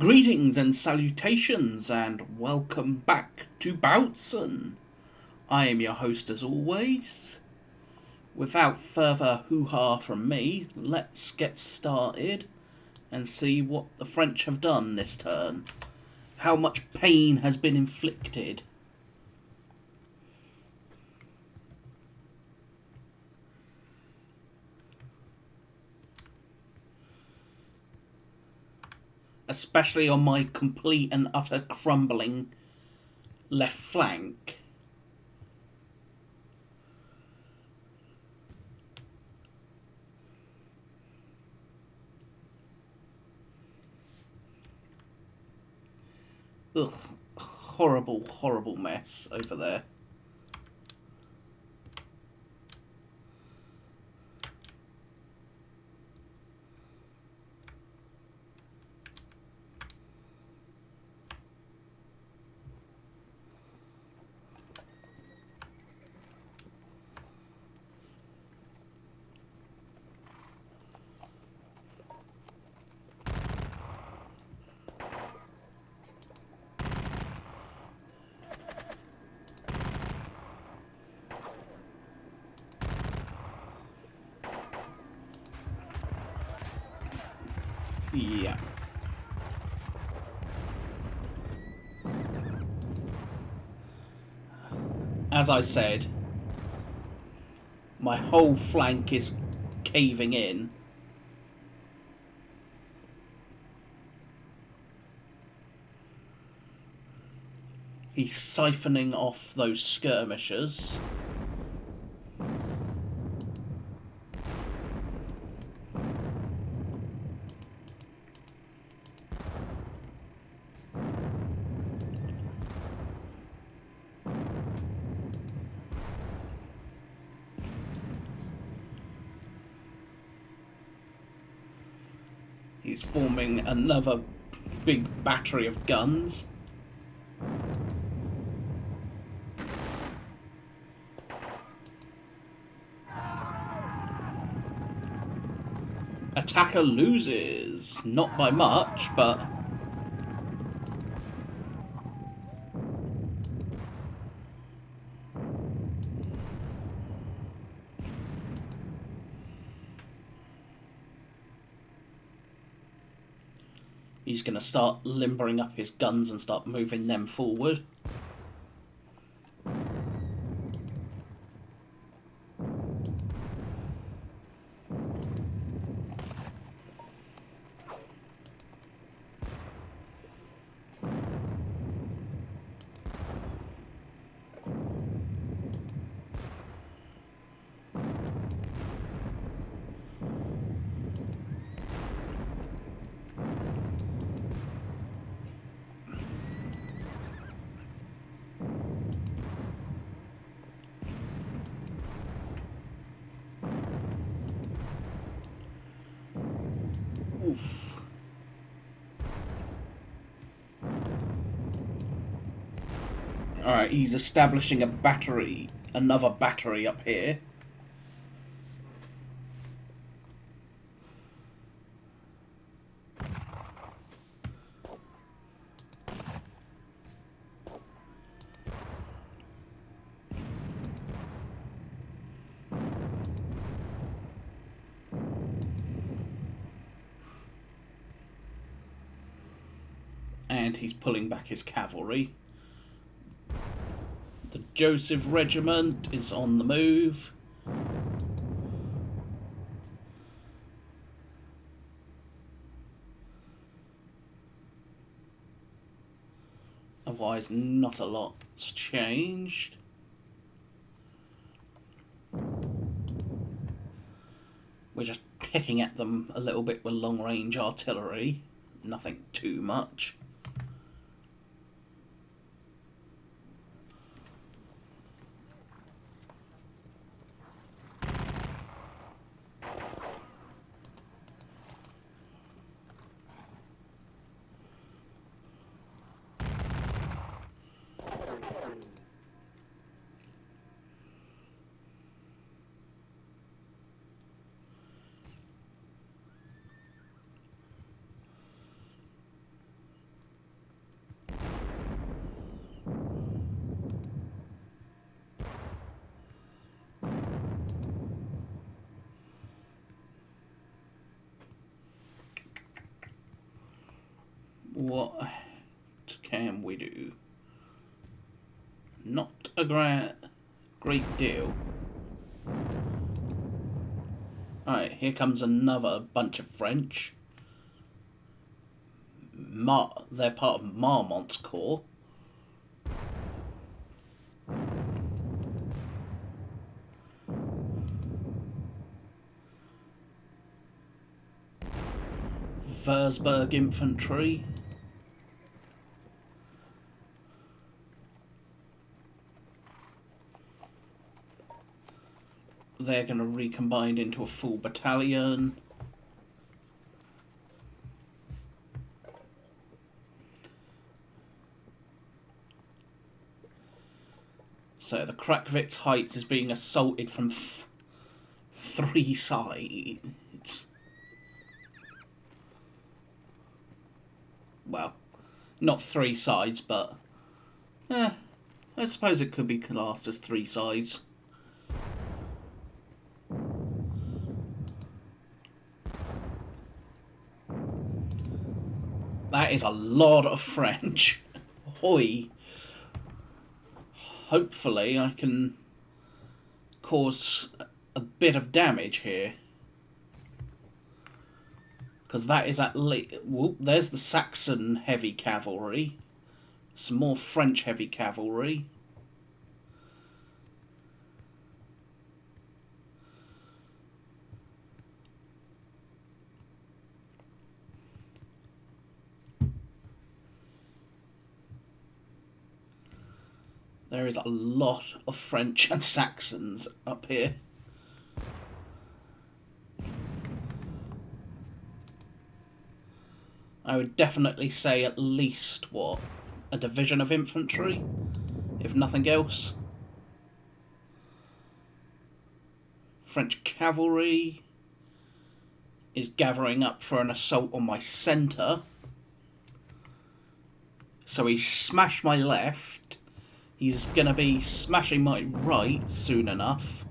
Greetings and salutations, and welcome back to Bautzen. I am your host as always. Without further hoo-ha from me, let's get started and see what the French have done this turn. How much pain has been inflicted. Especially on my complete and utter crumbling left flank. Ugh, horrible, horrible mess over there. Yeah. As I said, my whole flank is caving in. He's siphoning off those skirmishers. He's forming another big battery of guns. Attacker loses. Not by much, but... he's going to start limbering up his guns and start moving them forward. Oof. Alright, he's establishing a battery, another battery up here. And he's pulling back his cavalry. The Joseph Regiment is on the move. Otherwise, not a lot's changed. We're just picking at them a little bit with long-range artillery. Nothing too much. What can we do? Not a great deal. Alright, here comes another bunch of French. They're part of Marmont's corps. Würzburg infantry. They're going to recombine into a full battalion. So the Krakowitz Heights is being assaulted from 3 sides. Well, not 3 sides, but I suppose it could be classed as 3 sides. That is a lot of French. Hoi. Hopefully I can cause a bit of damage here. Because that is at least... Whoop, there's the Saxon heavy cavalry. Some more French heavy cavalry. There is a lot of French and Saxons up here. I would definitely say at least, what, a division of infantry, if nothing else. French cavalry is gathering up for an assault on my centre. So he smashed my left. He's going to be smashing my right soon enough.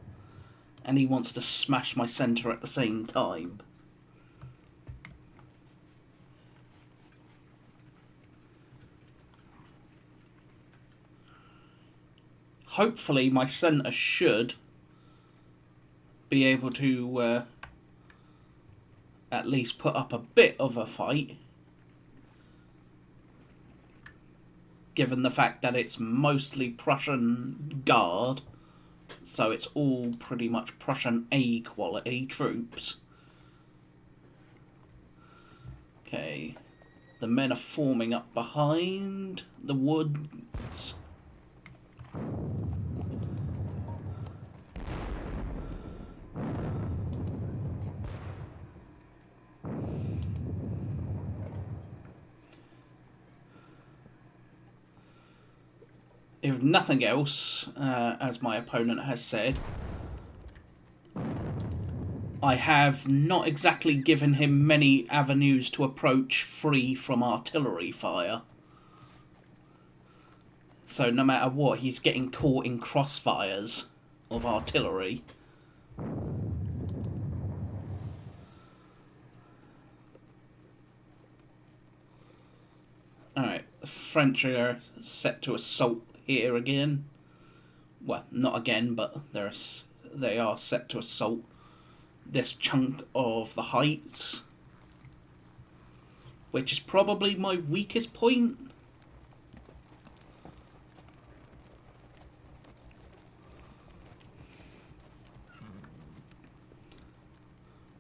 And he wants to smash my centre at the same time. Hopefully my centre should be able to at least put up a bit of a fight. Given the fact that it's mostly Prussian Guard, so it's all pretty much Prussian A quality troops. Okay, the men are forming up behind the woods. If nothing else, as my opponent has said, I have not exactly given him many avenues to approach free from artillery fire. So no matter what, he's getting caught in crossfires of artillery. Alright, the French are set to assault here again. Well, not again, but they are set to assault this chunk of the heights, which is probably my weakest point.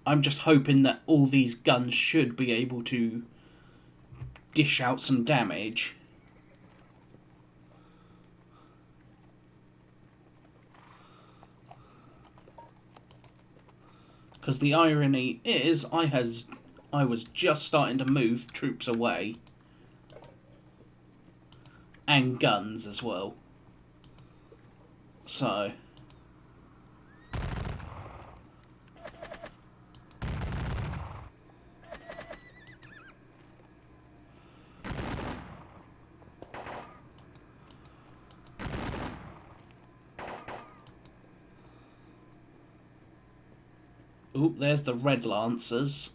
I'm just hoping that all these guns should be able to dish out some damage. Because the irony is, I was just starting to move troops away. And guns as well. So... Oop, there's the Red Lancers.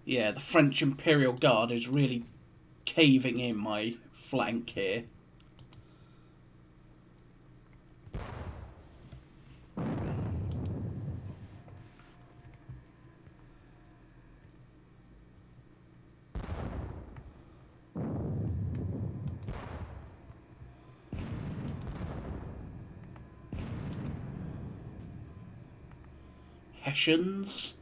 Yeah, the French Imperial Guard is really caving in my flank here. Hessians.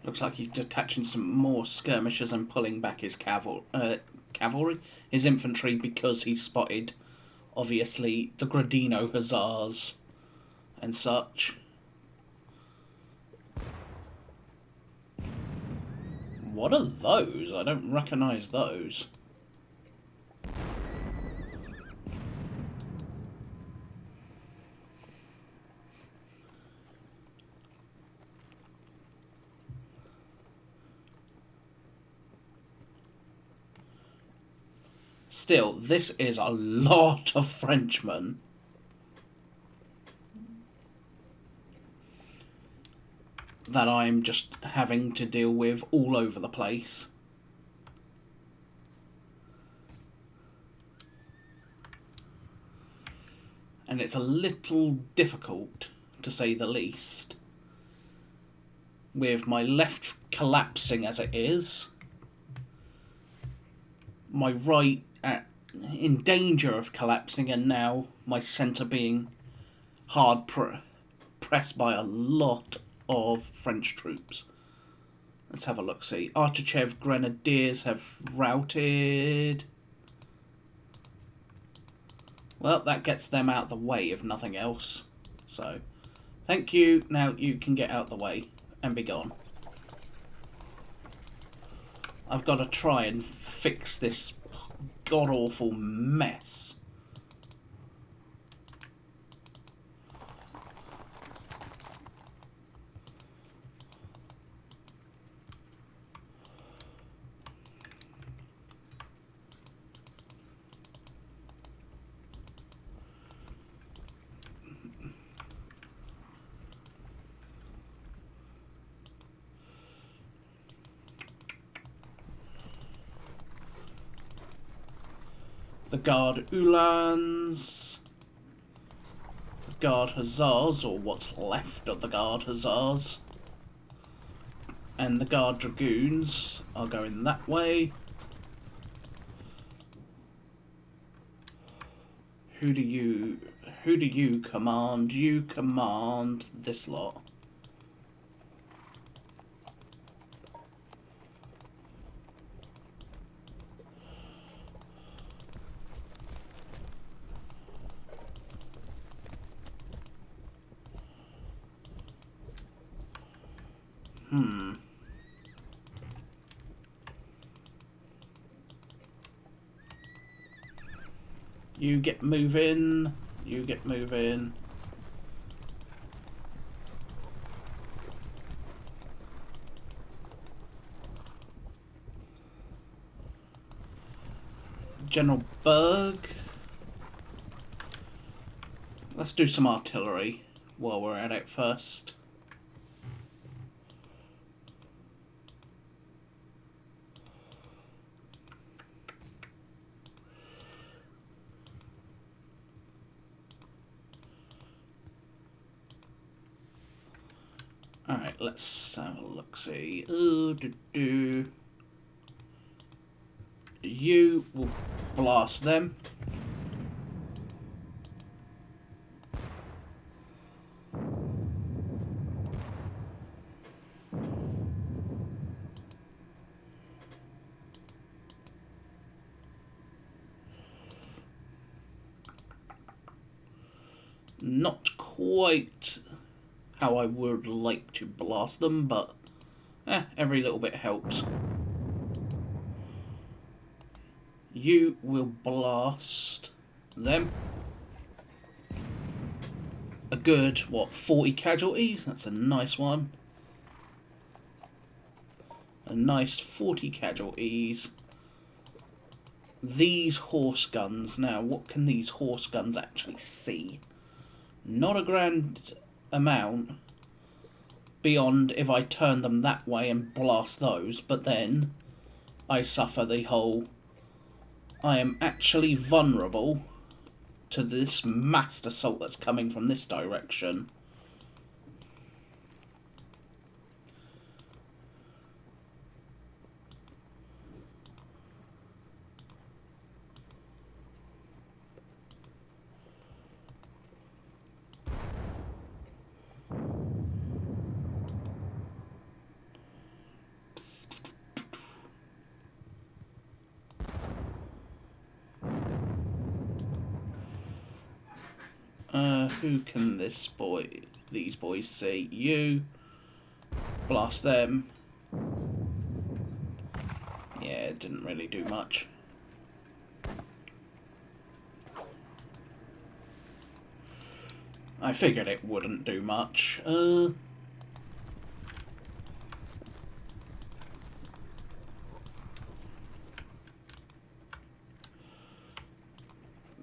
Looks like he's detaching some more skirmishers and pulling back his cavalry, his infantry, because he spotted, obviously, the Gradino hussars and such. What are those? I don't recognise those. Still, this is a lot of Frenchmen. That I'm just having to deal with all over the place. And it's a little difficult, to say the least, with my left collapsing as it is, my right in danger of collapsing, and now my centre being hard pressed by a lot of French troops. Let's have a look-see. Archachev Grenadiers have routed. Well, that gets them out of the way, if nothing else. So, thank you. Now you can get out of the way and be gone. I've got to try and fix this god-awful mess. The Guard Uhlans, the Guard Hussars, or what's left of the Guard Hussars, and the Guard Dragoons are going that way. Who do you command? You command this lot. You get moving. You get moving. General Berg. Let's do some artillery while we're at it first. Alright, let's have a look-see. You will blast them. Not quite how I would like to blast them, but Every little bit helps. You will blast them. A good, what, 40 casualties? That's a nice one. A nice 40 casualties. These horse guns. Now, what can these horse guns actually see? Not a grand amount beyond if I turn them that way and blast those, but then I suffer the whole I am actually vulnerable to this massed assault that's coming from this direction. Who can these boys see? You. Blast them. Yeah, it didn't really do much. I figured it wouldn't do much.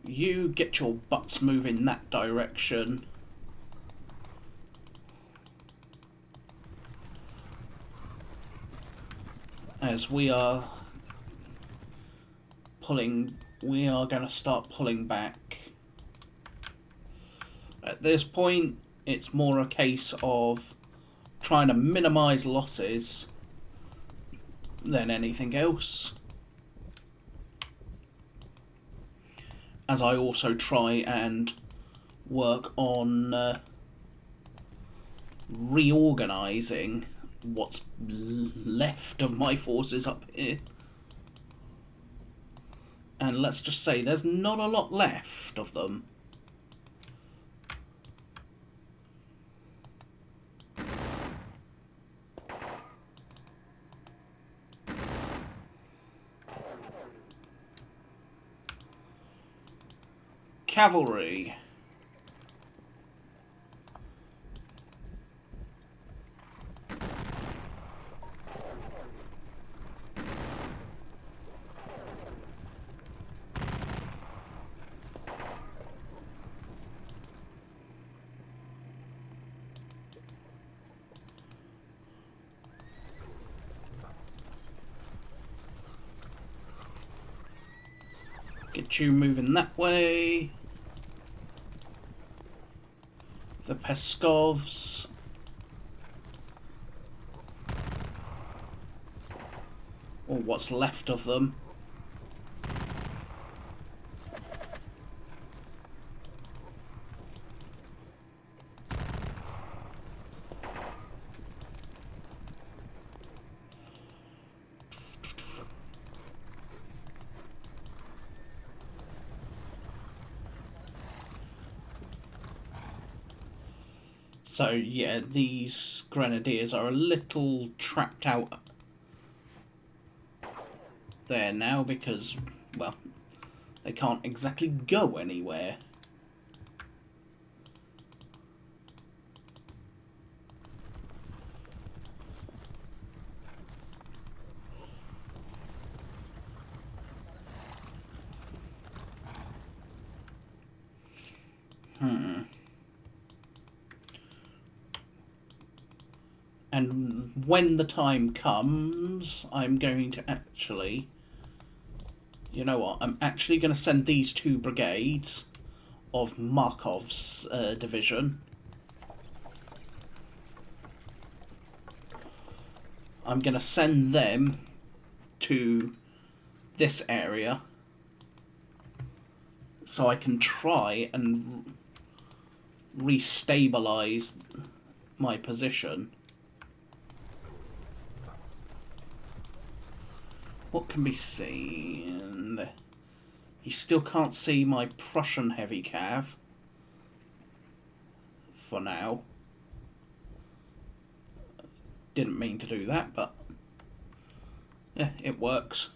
You get your butts moving that direction. As we are going to start pulling back. At this point, it's more a case of trying to minimize losses than anything else. As I also try and work on reorganizing what's left of my forces up here. And let's just say there's not a lot left of them. Cavalry. Get you moving that way. The Peskovs. Or what's left of them. So yeah, these grenadiers are a little trapped out there now because, well, they can't exactly go anywhere. And when the time comes, I'm going to actually... You know what? I'm actually going to send these 2 brigades of Markov's division. I'm going to send them to this area so I can try and restabilize my position. What can be seen? You still can't see my Prussian heavy cav for now. didn't mean to do that, but yeah, it works.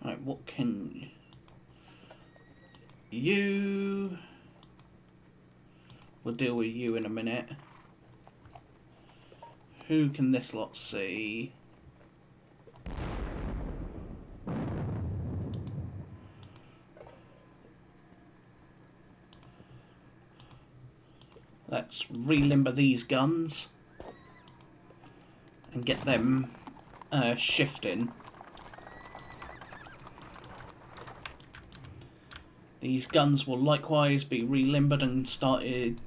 Right, what can you... We'll deal with you in a minute. Who can this lot see? Let's relimber these guns and get them shifting. These guns will likewise be relimbered and started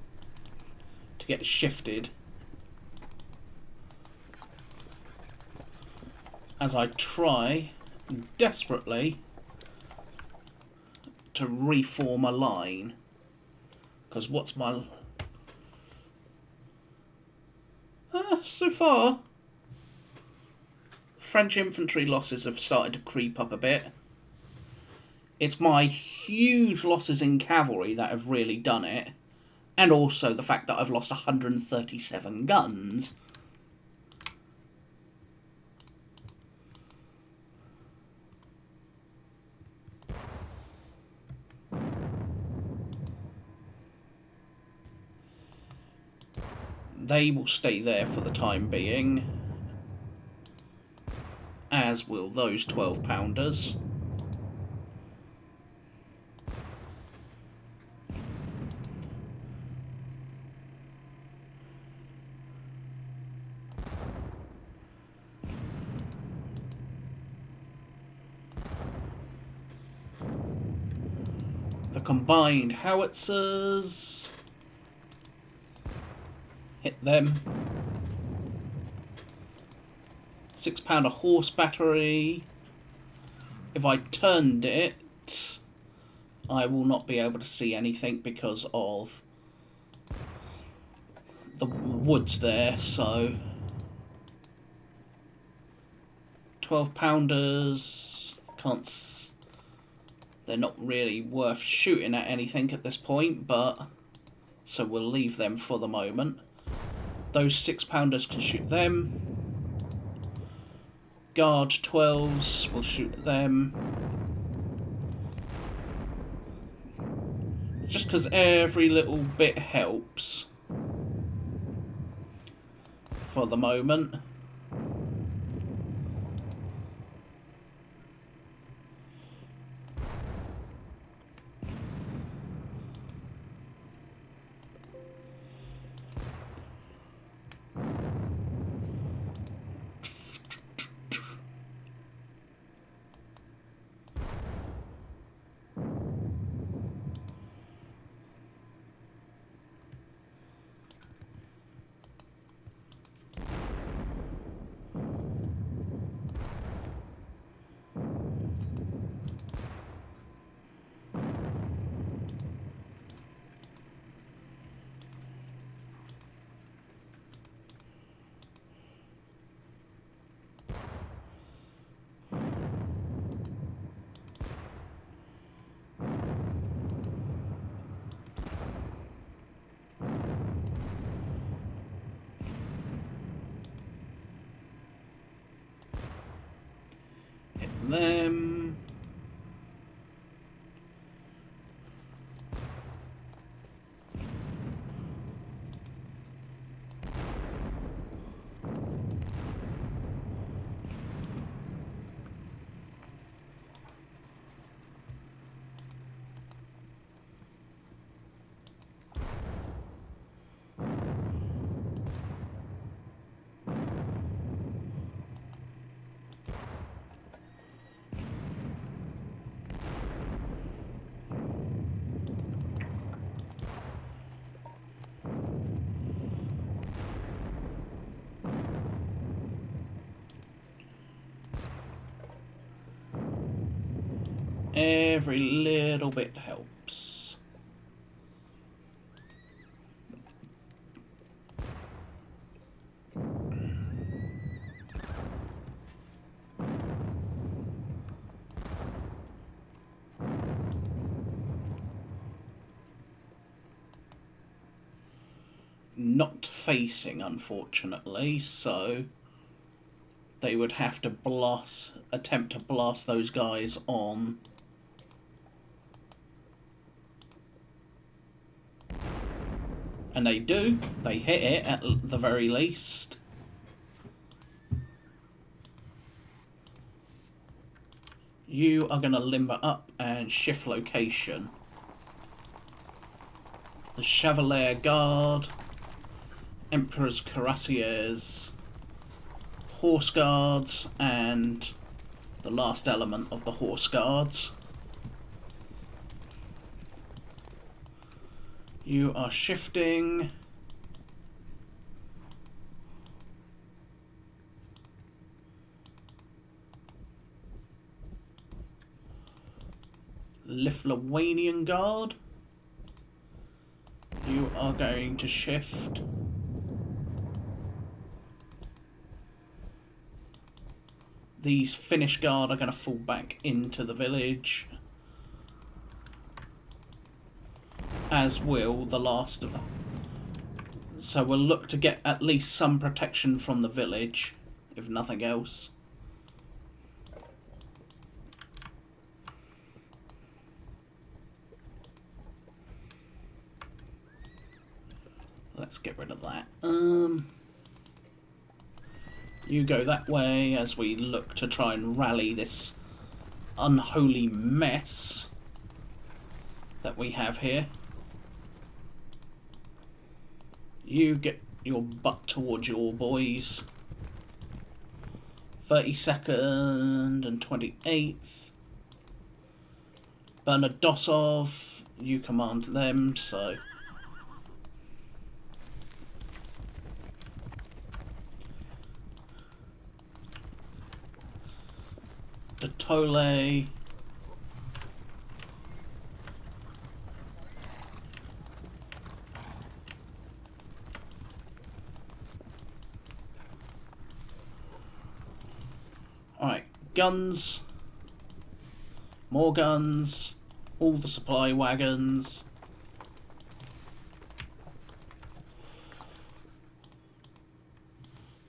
to get shifted as I try desperately to reform a line. Because what's my... so far, French infantry losses have started to creep up a bit. It's my huge losses in cavalry that have really done it. And also the fact that I've lost 137 guns. They will stay there for the time being, as will those 12-pounders. The combined howitzers... hit them. 6-pounder horse battery. If I turned it, I will not be able to see anything because of the woods there, so 12-pounders can't... they're not really worth shooting at anything at this point, but so we'll leave them for the moment. Those 6-pounders can shoot them. Guard 12s will shoot at them. Just because every little bit helps for the moment. Them. Every little bit helps. not facing, unfortunately, so they would have to attempt to blast those guys on. And they do. They hit it at the very least. You are going to limber up and shift location. The Chevalier Guard, Emperor's Cuirassiers, Horse Guards, and the last element of the Horse Guards. You are shifting. Lithuanian Guard. You are going to shift. These Finnish Guard are going to fall back into the village. As will the last of them. So we'll look to get at least some protection from the village, if nothing else. Let's get rid of that. You go that way as we look to try and rally this unholy mess that we have here. You get your butt towards your boys. 32nd and 28th. Bernadosov, you command them, so... De Tole. Alright, guns. More guns. All the supply wagons.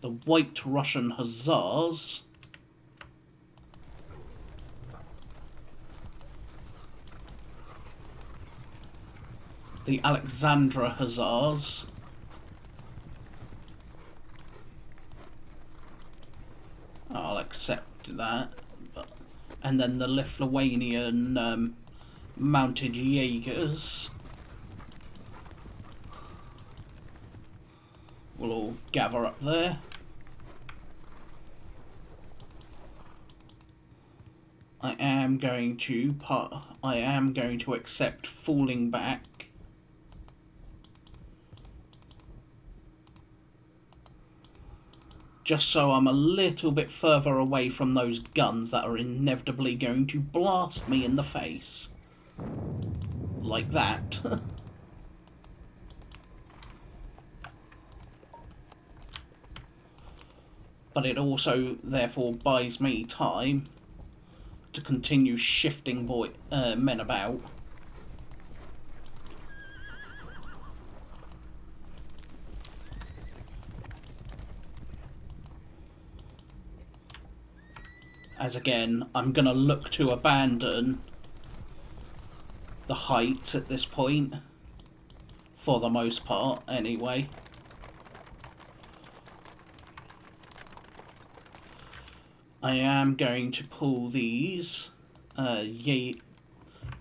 The White Russian Hussars. The Alexandra Hussars. I'll accept that. And then the Lithuanian mounted Jaegers will all gather up there. I am going to accept falling back. Just so I'm a little bit further away from those guns that are inevitably going to blast me in the face. Like that. But it also, therefore, buys me time to continue shifting men about. As again, I'm going to look to abandon the heights at this point, for the most part, anyway. I am going to pull these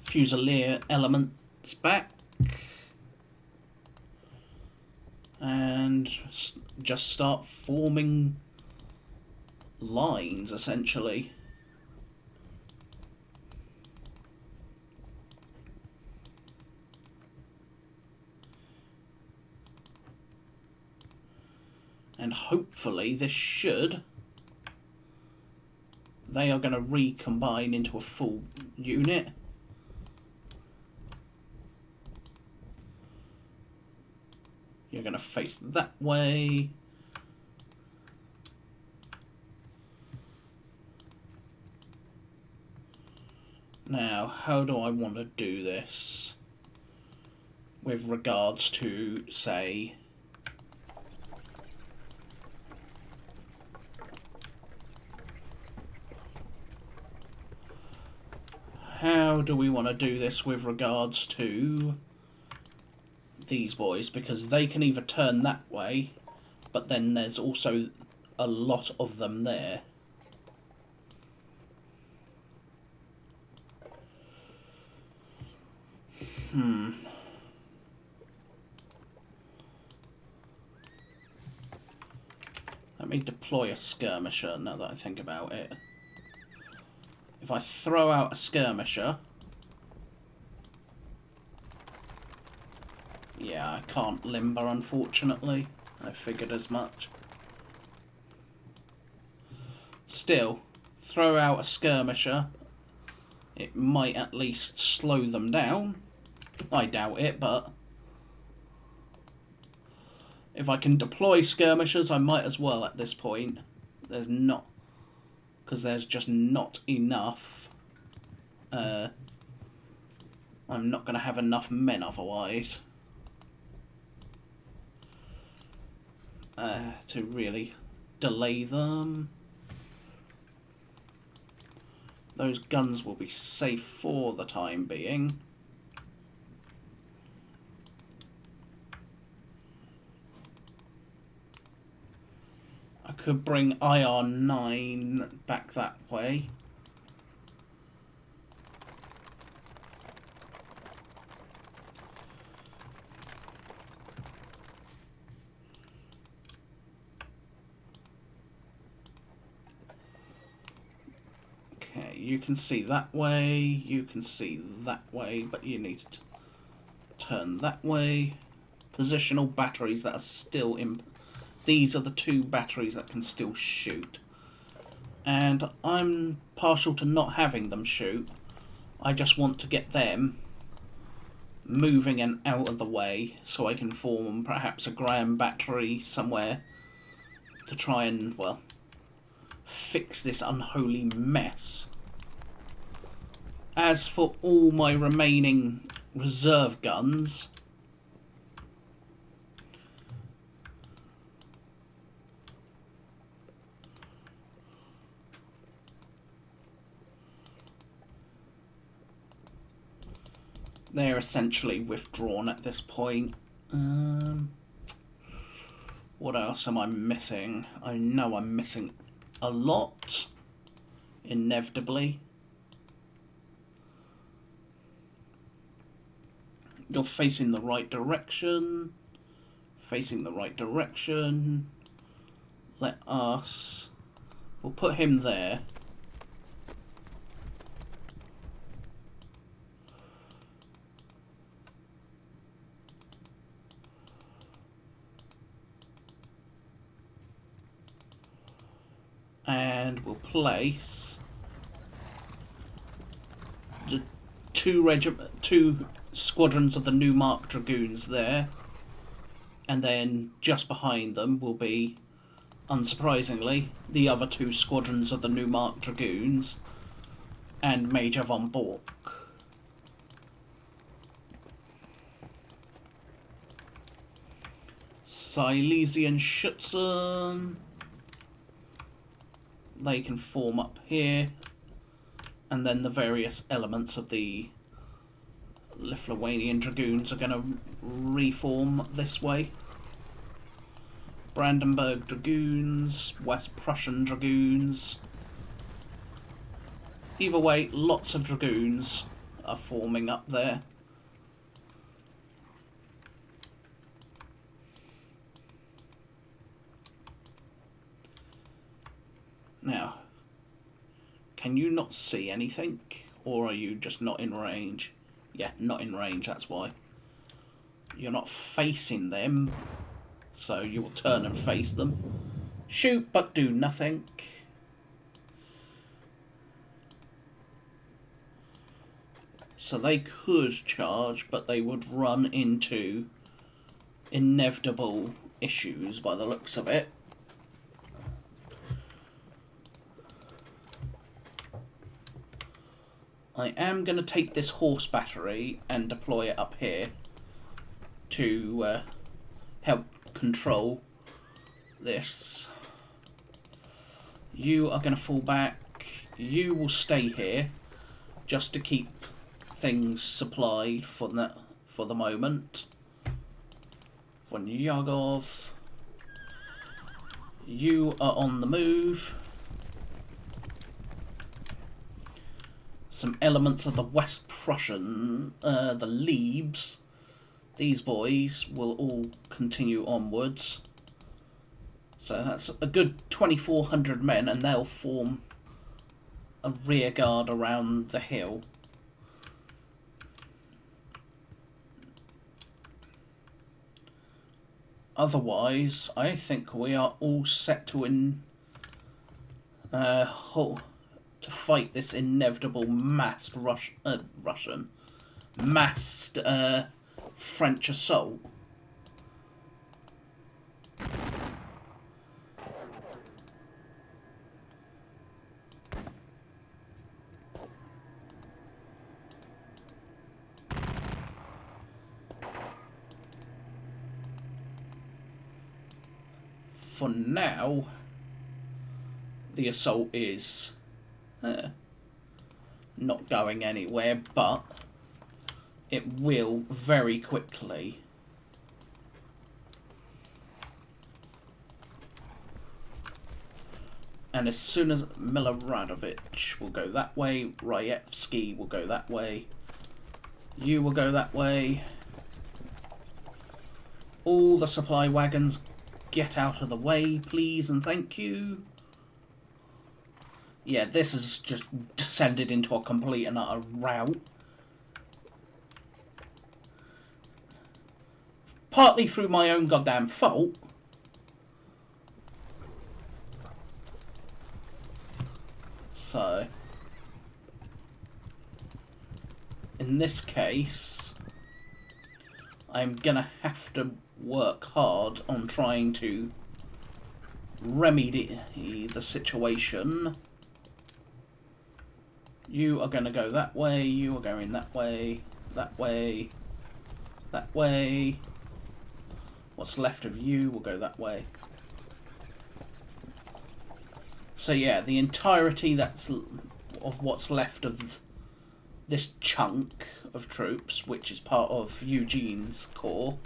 Fusilier elements back and just start forming lines, essentially. And hopefully this should... They are going to recombine into a full unit. You're going to face that way. Now, how do I want to do this with regards to, say, how do we want to do this with regards to these boys? Because they can either turn that way, but then there's also a lot of them there. Let me deploy a skirmisher now that I think about it. If I throw out a skirmisher... Yeah, I can't limber, unfortunately. I figured as much. Still, throw out a skirmisher. It might at least slow them down. I doubt it, but... if I can deploy skirmishers, I might as well at this point. There's not... because there's just not enough. I'm not going to have enough men otherwise. To really delay them. Those guns will be safe for the time being. I could bring IR9 back that way. Okay, you can see that way, you can see that way, but you need to turn that way. Positional batteries that are still in... these are the two batteries that can still shoot. And I'm partial to not having them shoot. I just want to get them moving and out of the way so I can form perhaps a Graham battery somewhere to try and, well, fix this unholy mess. As for all my remaining reserve guns, they're essentially withdrawn at this point. What else am I missing? I know I'm missing a lot, inevitably. You're facing the right direction. Facing the right direction. Let us... we'll put him there. And we'll place the two squadrons of the Newmark Dragoons there, and then just behind them will be, unsurprisingly, the other two squadrons of the Newmark Dragoons and Major von Bork. Silesian Schutzen. They can form up here, and then the various elements of the Lithuanian Dragoons are going to reform this way. Brandenburg Dragoons, West Prussian Dragoons. Either way, lots of Dragoons are forming up there. Now, can you not see anything? Or are you just not in range? Yeah, not in range, that's why. You're not facing them, so you will turn and face them. Shoot, but do nothing. So they could charge, but they would run into inevitable issues by the looks of it. I am going to take this horse battery and deploy it up here to help control this. You are going to fall back. You will stay here just to keep things supplied for the moment. Von Yagov, you are on the move. Some elements of the West Prussian, the Liebs, these boys will all continue onwards. So that's a good 2,400 men, and they'll form a rear guard around the hill. Otherwise, I think we are all set to fight this inevitable massed French assault. For now, the assault is not going anywhere, but it will very quickly. And as soon as Miloradovich will go that way, Raevsky will go that way, you will go that way, all the supply wagons get out of the way, please and thank you. Yeah, this has just descended into a complete and utter rout. Partly through my own goddamn fault. So, in this case, I'm gonna have to work hard on trying to remedy the situation. You are going to go that way, you are going that way, that way, that way. What's left of you will go that way. So yeah, the entirety of what's left of this chunk of troops, which is part of Eugene's corps,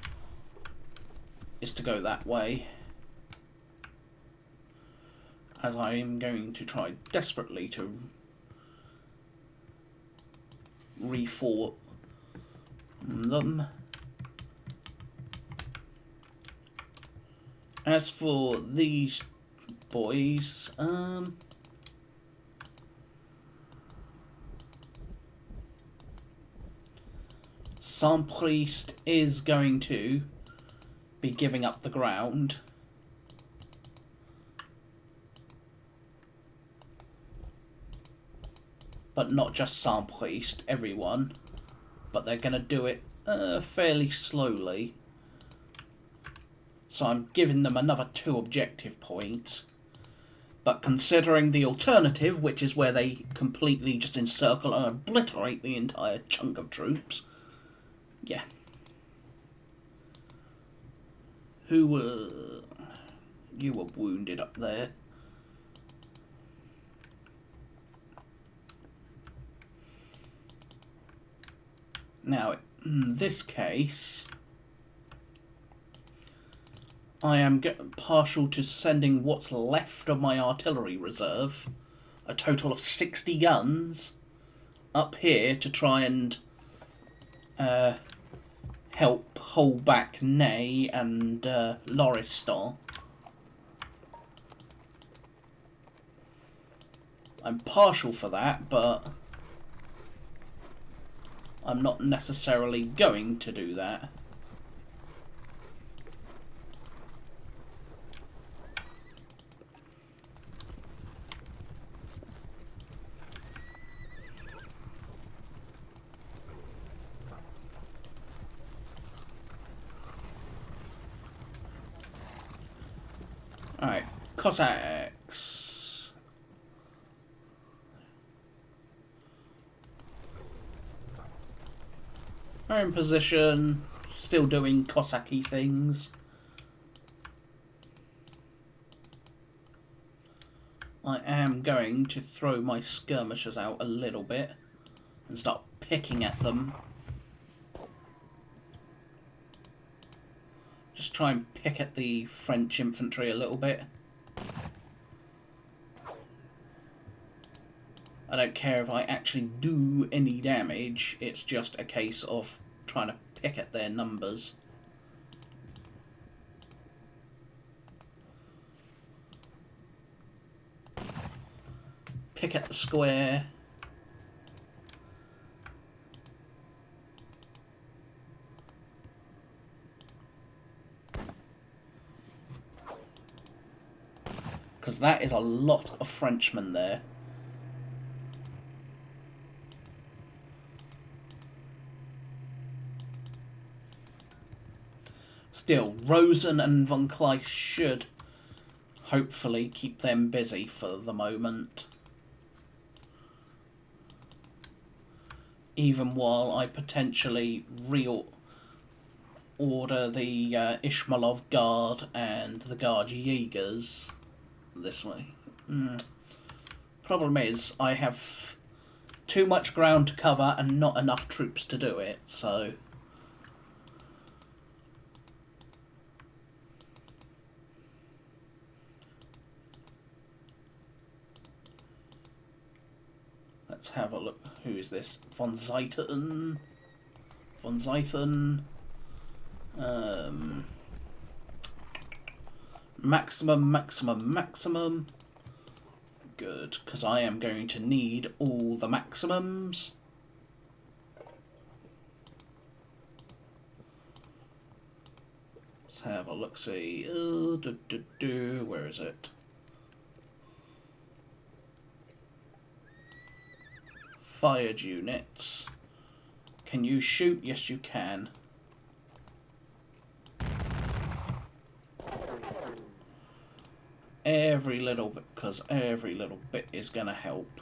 is to go that way. As I am going to try desperately to reform them. As for these boys, Saint-Priest is going to be giving up the ground. But not just Saint-Priest, everyone. But they're going to do it fairly slowly. So I'm giving them another 2 objective points. But considering the alternative, which is where they completely just encircle and obliterate the entire chunk of troops, yeah. You were wounded up there. Now, in this case, I am partial to sending what's left of my artillery reserve, a total of 60 guns, up here to try and help hold back Ney and Lauriston. I'm partial for that, but I'm not necessarily going to do that. Alright, Cossacks. Are in position, still doing Cossacky things. I am going to throw my skirmishers out a little bit and start picking at them. Just try and pick at the French infantry a little bit. I don't care if I actually do any damage, it's just a case of trying to pick at their numbers. Pick at the square. Because that is a lot of Frenchmen there. Still, Rosen and von Kleist should hopefully keep them busy for the moment. Even while I potentially reorder the Ishmaelov Guard and the Guard Jaegers this way. Problem is, I have too much ground to cover and not enough troops to do it, so... Let's have a look. Who is this? Von Zeiten. Von Zeiten. Maximum. Good, because I am going to need all the maximums. Let's have a look-see. Where is it? Fired units. Can you shoot? Yes, you can. Every little bit, because every little bit is going to help.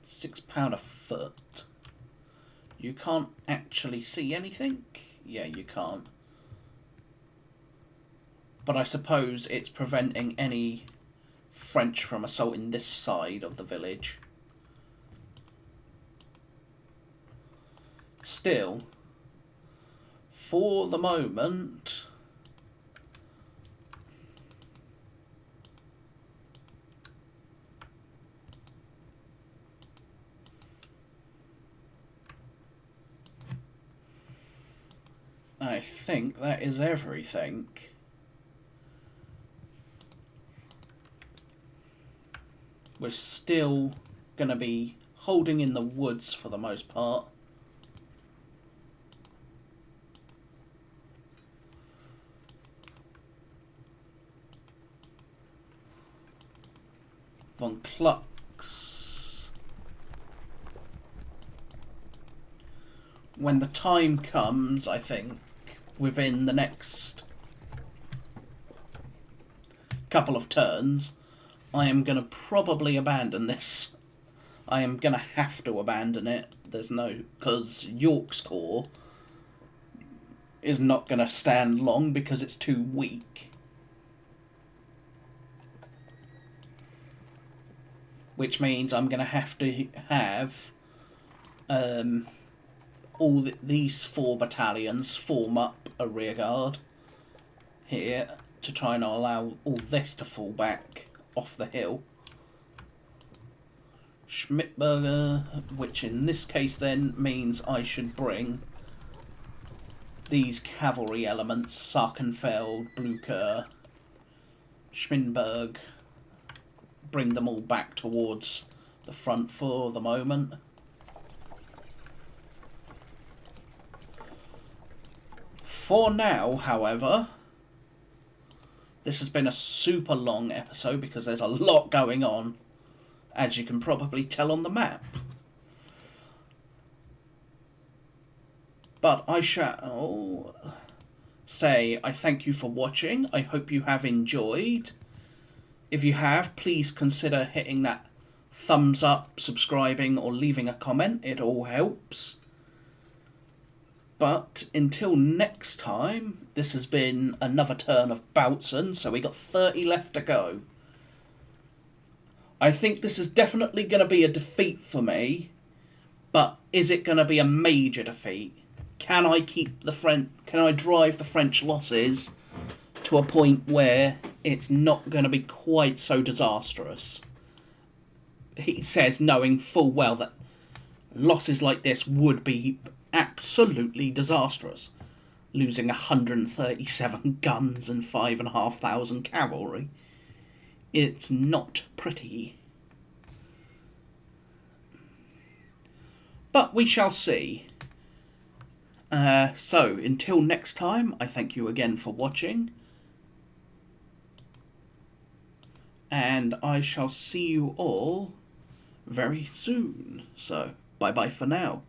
£6 a foot. You can't actually see anything? Yeah, you can't. But I suppose it's preventing any French from assaulting this side of the village. Still, for the moment... I think that is everything. We're still going to be holding in the woods for the most part. Von Klux. When the time comes, I think, within the next couple of turns, I am going to probably abandon this. I am going to have to abandon it. There's no... because York's Corps is not going to stand long because it's too weak. Which means I'm going to have all these 4 battalions form up a rearguard here to try and allow all this to fall back off the hill. Schmidberger, which in this case then means I should bring these cavalry elements, Sarkenfeld, Blucher, Schmidberg, bring them all back towards the front for the moment. For now, however, this has been a super long episode because there's a lot going on, as you can probably tell on the map. But I shall say I thank you for watching. I hope you have enjoyed. If you have, please consider hitting that thumbs up, subscribing, or leaving a comment. It all helps. But until next time, this has been another turn of Bautzen, so we got 30 left to go. I think this is definitely going to be a defeat for me, but is it going to be a major defeat? Can I drive the French losses to a point where it's not going to be quite so disastrous? He says, knowing full well that losses like this would be absolutely disastrous. Losing 137 guns and 5,500 cavalry. It's not pretty. But we shall see. So, until next time, I thank you again for watching. And I shall see you all very soon. So, bye-bye for now.